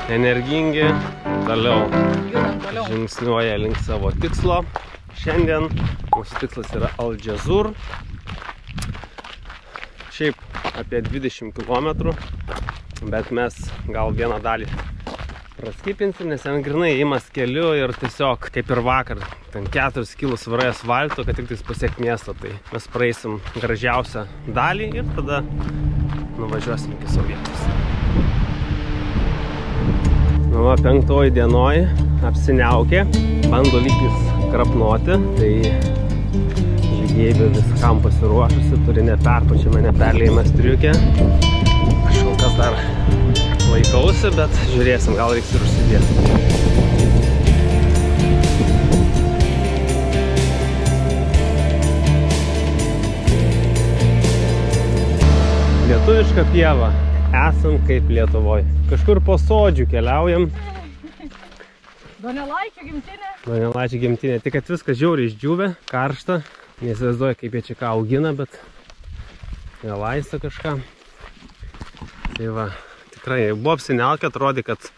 energingi, toliau žingsniuoja link savo tikslo. Šiandien mūsų tikslas yra Al Džazur. Šiaip apie 20 km, bet mes gal vieną dalį praskipinsim, nes ten grinai įmas keliu ir tiesiog kaip ir vakar, ten 4 kilus varai asfalto, kad tik tais pasiekt miestą, tai mes praeisim gražiausią dalį ir tada nuvažiuosim iki savo vietos. Nu, 5 dienoj apsiniaukė, bando lygtis krapnuoti, tai žygeivių viskam pasiruošusi, turi neperpačiamą, neperlėjimą striukę. Aš kol kas dar laikausi, bet žiūrėsim, gal reiks ir užsidėti. Lietuviška pieva. Esam kaip Lietuvoj. Kažkur po sodžių keliaujam. Donelaičio gimtinė. Donelaičio gimtinė. Tik kad viskas žiauriai išdžiūvę, karšta. Neįsivaizduoju, kaip jie čia ką augina, bet nelaista kažką. Tai va, tikrai buvo apsiniaukę, atrodė, kad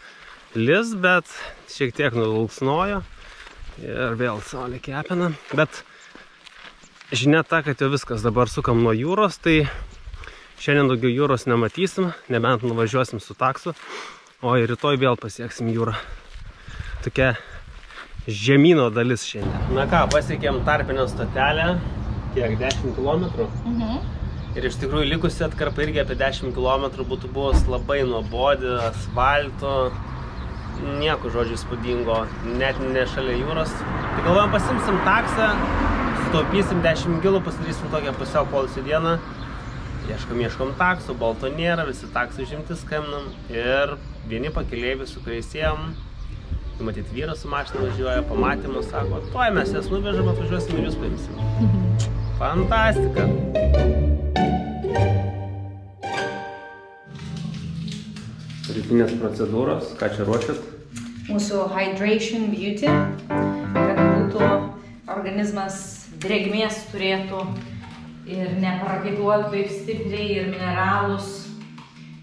lis, bet šiek tiek nulūksnojo. Ir vėl saulė kepina. Bet žinia ta, kad jau viskas, dabar sukam nuo jūros, tai šiandien daugiau jūros nematysim, nebent nuvažiuosim su taksu, o rytoj vėl pasieksim jūrą. Tokia žemyno dalis šiandien. Na ką, pasiekėm tarpinę stotelę, kiek 10 km. Ir iš tikrųjų likusi atkarpa irgi apie 10 km būtų buvus labai nuobodi, asfalto, nieko žodžiu įspūdingo, net ne šalia jūros. Tai galvojam, pasimsim taksą, sutaupysim 10 kilų, pasidarysim tokią pusiau poilsio dieną. Ieškom taksų, balto nėra, visi taksai užimti skambinam ir vieni pakeleiviai, su kuriais ėjom, matyt, vyras su mašina važiuoja, pamatymus, sako, tuoj mes jas nuvežam, atvažiuosim ir jūs paimsim. Fantastika! Rytinės procedūros, ką čia ruošiat? Mūsų Hydration Beauty, kad būtų organizmas drėgmės turėtų ir neprakaituotų taip stipriai, ir mineralus,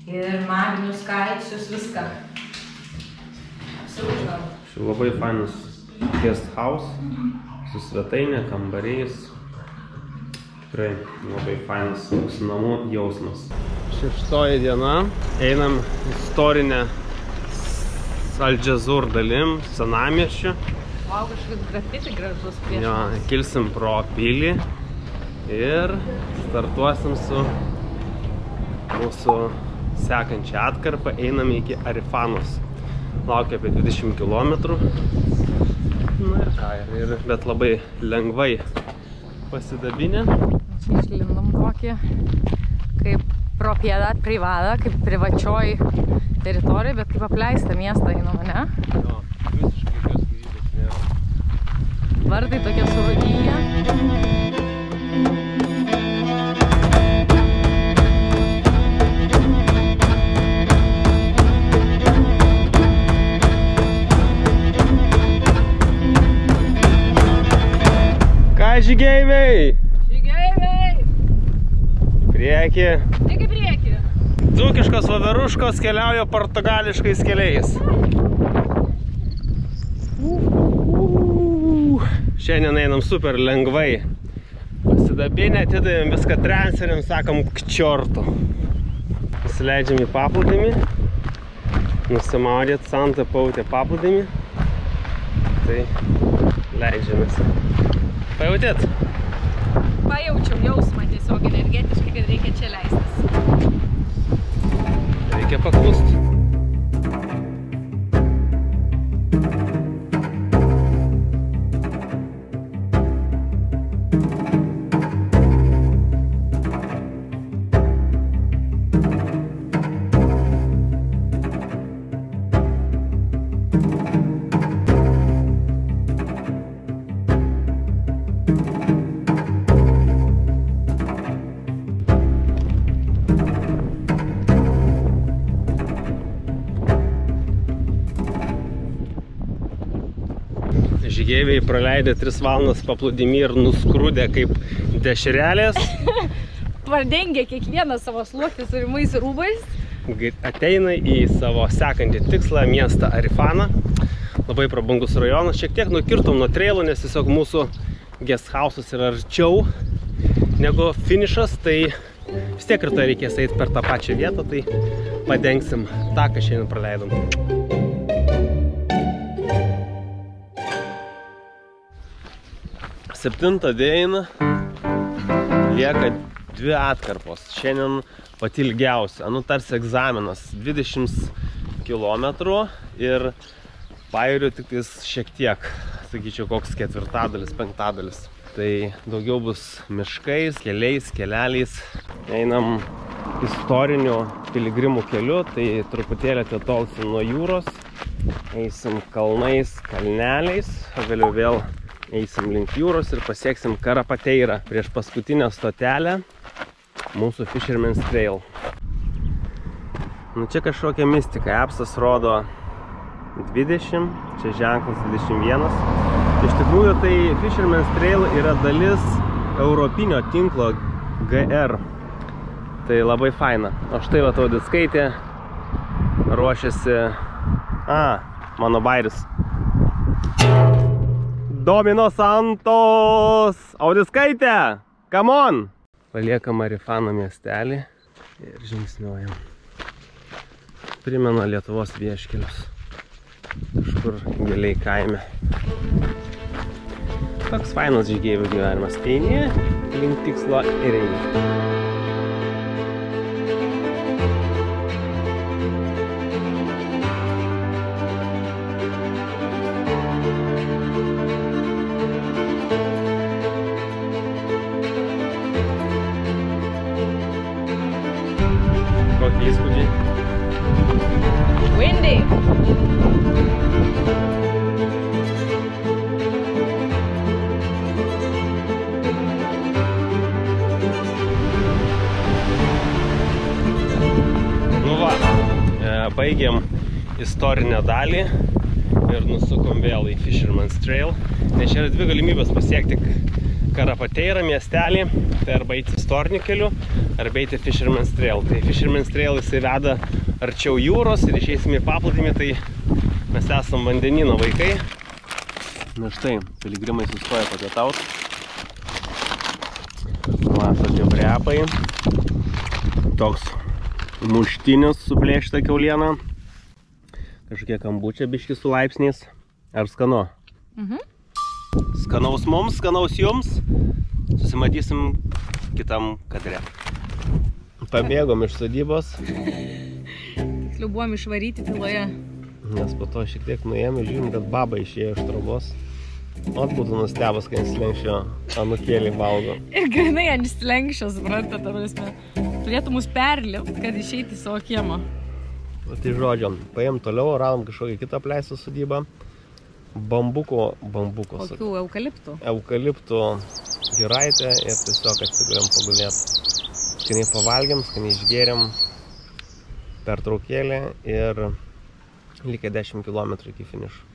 ir magnius, kalcius, viską. Apsirūpinam. Šiuo labai fainas guest house, su svetainė, kambariais. Tikrai labai fainas namų jausmas. 6 diena, einam istorinę Al Džazur dalim, senamiesčiu. Vau, kažkaip grafiti gražus prieš. Jo, kilsim pro pilį. Ir startuosim su mūsų sekančią atkarpą, einame iki Arifanos. Laukia apie 20 km. Na ir ką, bet labai lengvai pasidabinę. Čia išlindom tokį, kaip propiedad privada, kaip privačioj teritorijai, bet kaip apleista miestą einama, ne? Jo, visiškai jokios gyvybės nėra. Vartai tokie surūdyje. Žygeiviai! Žygeiviai! Prieki. Tik į priekį. Dzūkiškos voveruškos keliauja portugališkais keliais. Šiandien einam super lengvai. Pasidabinę, atidavėm viską transferiam, sakom kčiortu. Pasileidžiam į paplūdimį. Nusimaudėt Santa Pautė paplūdimį. Tai leidžiamės. Pajautėt? Pajaučiau jausmą tiesiog energetiškai, kad reikia čia leistis. Reikia paklusti. Žygeiviai praleidę 3 valandas paplūdimy ir nuskrūdė kaip dešrelės. Pardengė kiekvieną savo sluoksnį turimais rūbais. ateina į savo sekantį tikslą miestą Arifaną. Labai prabangus rajonas, šiek tiek nukirtom nuo trailų, nes tiesiog mūsų guest house'as yra arčiau negu finišas, tai vis tiek rytoj reikės eiti per tą pačią vietą, tai padengsim tą, ką šiandien praleidom. Septintą dieną lieka 2 atkarpos. Šiandien pati ilgiausia, tarsi egzaminas, 20 km ir pajūriu tik šiek tiek, sakyčiau, koks 4/4, 5/5. Tai daugiau bus miškais, keliais, keleliais. Einam istoriniu piligrimų keliu, tai truputėlį atitolsim nuo jūros. Eisim kalnais, kalneliais, o vėliau vėl eisim link jūros ir pasieksim Karapateirą. Prieš paskutinę stotelę mūsų Fisherman's Trail. Čia kažkokia mistika. Appsas rodo 20, čia ženklas 21. Iš tikrųjų, tai Fisherman's Trail yra dalis europinio tinklo GR. Tai labai faina. O štai va Audiskaitė ruošiasi... mano bairis. Domino Santos! Audiskaitė! Come on! Paliekam Arifano miestelį ir žingsniuojam. Primena Lietuvos vieškelius. Kažkur giliai kaime. Toks fainas žygeivių gyvenimas. Eini link tikslo ir eini. Kokie įspūdžiai? Windy! Baigėm istorinę dalį ir nusukom vėl į Fisherman's Trail. Nes čia yra 2 galimybės pasiekti Karapateirą miestelį, tai arba eiti istoriniu keliu, arba eiti Fisherman's Trail. Tai Fisherman's Trail jisai veda arčiau jūros ir išeisime į paplūdimį, tai mes esam vandenyno vaikai. Na štai, piligrimai sustoja papietauti. Tokie brepai. Toks muštinis suplėšta kiauliena. Kažkokie kambučia biški su laipsniais. Ar skanu? Skanaus mums, skanaus jums. Susimatysim kitam kadre. Pabėgom iš sodybos. Tiksliau buvom išvaryti tyloje. Nes po to šiek tiek nuėjome, žiūrim, kad baba išėjo iš trobos. Būtų nustebęs, kad ant slenkščio anūkėlį valgo. Ir grinai ant slenkščio, suprantat, turėtų mus perlipti, kad išeiti į savo kiemą. Tai žodžiu, paėm toliau, radom kažkokią kitą apleistą sodybą. Bambuko. Kokių eukaliptų? Eukaliptų giraitę ir tiesiog atsigulėm pagulėti. Skaniai pavalgėm, skaniai išgėrėm, pertraukėlį ir likę 10 km iki finišo.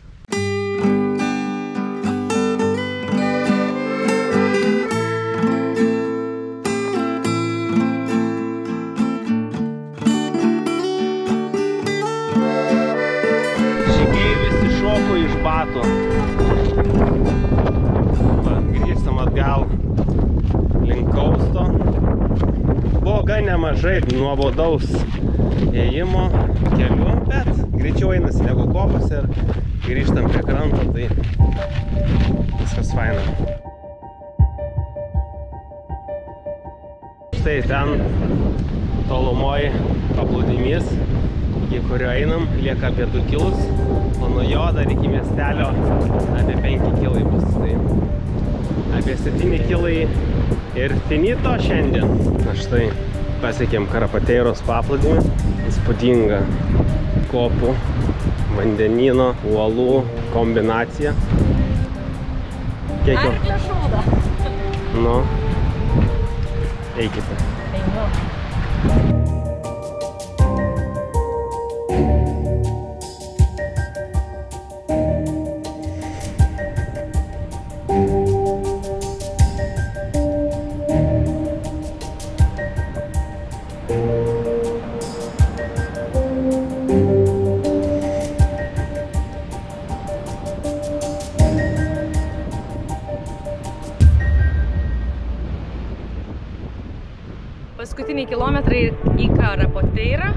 Iš batų. Grįžtam atgal link Kausto. Buvo gan nemažai nuobodaus ėjimo keliu, bet greičiau einasi negu kopos ir grįžtam prie kranto, tai viskas faina. Štai ten tolumoj paplūdimys, iki kurio einam, lieka apie 2 kilus, o nuo jo dar iki miestelio apie 5 kilai bus. Tai apie 7 kilai ir finito šiandien. Na štai, pasiekėm Karapateiros paplūdimį. Įspūdinga kopų, vandenyno, uolų kombinacija. Arklio šūda. Nu, eikite. Einu. paskutiniai kilometrai į Karapateirą.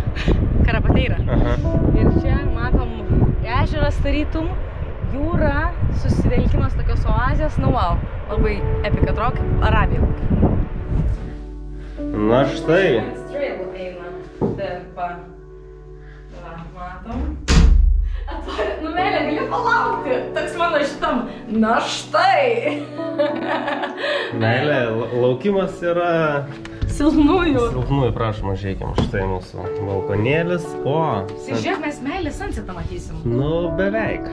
Aha. Ir čia matom ežeras tarytum, jūra, susivelkimas tokios oazijos, nu wow, labai epika, atrodo kaip Arabija. Na štai. Strailu eina, tarpa. Va, matom. Atvarė, nu meilė, gali palaukti, toks mano šitam, na štai. Meilė, laukimas yra... Silpnųjų. Silpnųjų, prašom, žiūrėkim, štai mūsų balkonėlis. O, Žiūrėk, mes meilę sunsetą matysim. nu beveik.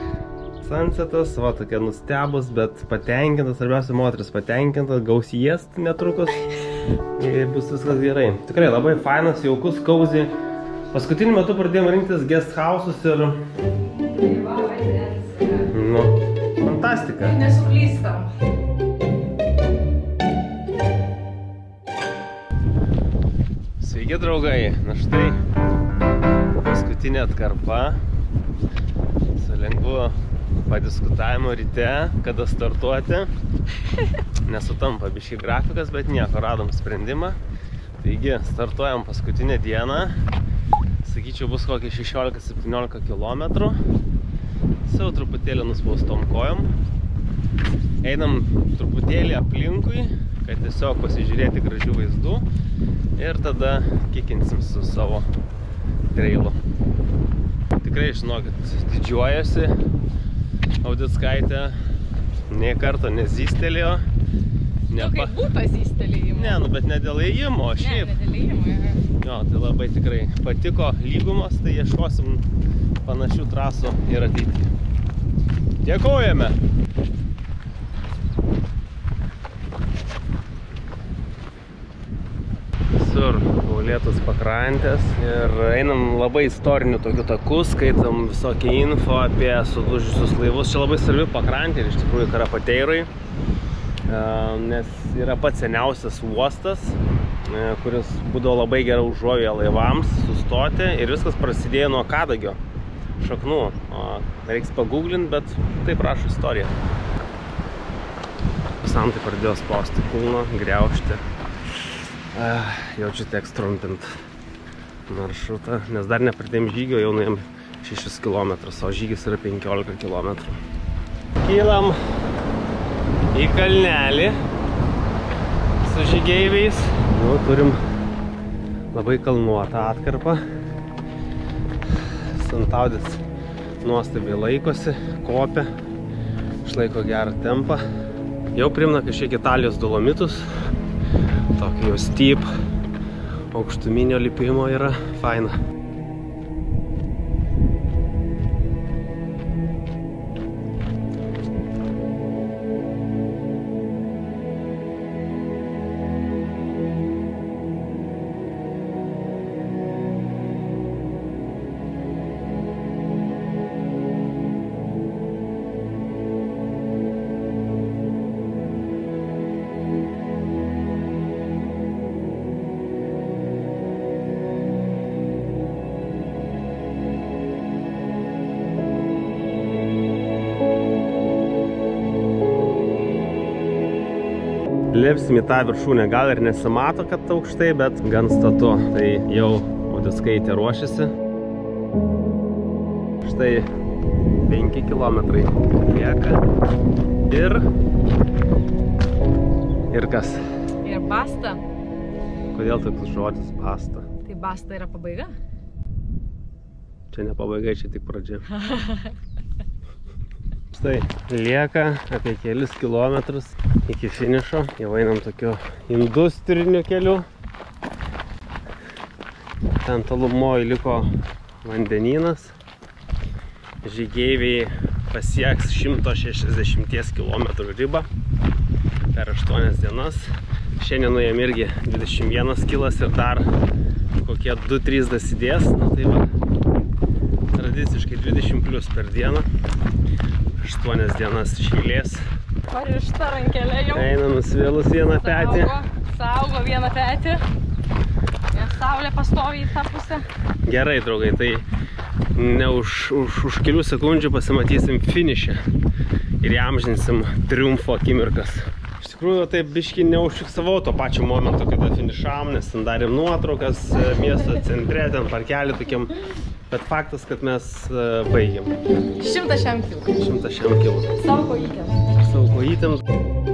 Sunsetas, va, tokia nustebus, bet patenkintas, svarbiausia moteris patenkintas, gaus jiest netrukus. Ir bus viskas gerai. Tikrai labai fainas, jaukus, cozy. Paskutiniu metu pradėjom rinktis guest house'us ir... Nu, fantastika. Nesuklystam. Sveiki, draugai. Na štai, paskutinė atkarpa. Su lengvu padiskutavimo ryte, kada startuoti. Nesutampa biškai grafikas, bet nieko, radom sprendimą. Taigi, startuojam paskutinę dieną. Sakyčiau, bus kokie 16-17 kilometrų. Sau truputėlį nuspaustom kojom. Einam truputėlį aplinkui, kad tiesiog pasižiūrėti gražių vaizdų. Ir tada kikinsim su savo trailu. Tikrai, žinokit, didžiuojasi Audickaitė. Nė karto nezystelėjo. Nu, kaip būtas įstelėjimo. Ne, nu, bet ne dėl ėjimo, o šiaip. Ne dėl ėjimo. Jo, tai labai tikrai patiko lygumos, tai ieškosim panašių trasų ir ateityje. Dėkojame! Visur Uolėtos pakrantės ir einam labai istorinių tokių takų, skaitom visokią info apie sudužusius laivus. Čia labai svarbi pakrantė ir iš tikrųjų Karapateirai, nes yra pats seniausias uostas, kuris būdavo labai gera užuovėja laivams sustoti ir viskas prasidėjo nuo kadagio šaknų. Reiks paguglinti, bet taip rašo istorija. Visam tai pradėjo spausti kūną, griaužti. Jaučiu teks trumpint maršrutą, nes dar nepradėjom žygio, jau nuėjom 6 km, o žygis yra 15 km. Kylam į kalnelį su žygeiviais. Nu, turim labai kalnuotą atkarpą. Santaudis nuostabiai laikosi, kopia, išlaiko gerą tempą. Jau primena kažkiek Italijos Dolomitus. Tokio jau steep, aukštuminio lipimo yra faina. Lipsim į tą viršūnę, gal ir nesimato, kad aukštai, bet gan statu. Tai jau Audickaitė ruošiasi. Štai 5 kilometrai lieka. Ir kas? Ir basta. Kodėl toks žodis basta? Tai basta yra pabaiga? Čia ne pabaiga, čia tik pradžia. Štai, lieka apie kelis kilometrus iki finišo. Jau einam tokiu industriniu keliu. Ten tolumoj liko vandenynas. Žygeiviai pasieks 160 km ribą per 8 dienas. Šiandien nuėjom irgi 21 kilas ir dar kokie 2-3 dasidės. Na tai va, tradiciškai 20 plius per dieną. 8 dienas šeilės. Parišta rankelė jau. Eina nusivėlus vieną petį. Saugo vieną petį. Nes saulė pastovi į tą pusę. Gerai, draugai, tai ne už kelių sekundžių pasimatysim finišę ir įamžinsim triumfo akimirkas. Iš tikrųjų taip biškį neužfiksavau to pačio momento, kada finišavom, nes ten darėm nuotraukas miesto centre, ten parkelį tokiam. Bet faktas, kad mes baigėm. 100 šiam kilų. 100 šiam kilų. Savo kojytėm. Savo kojytėm.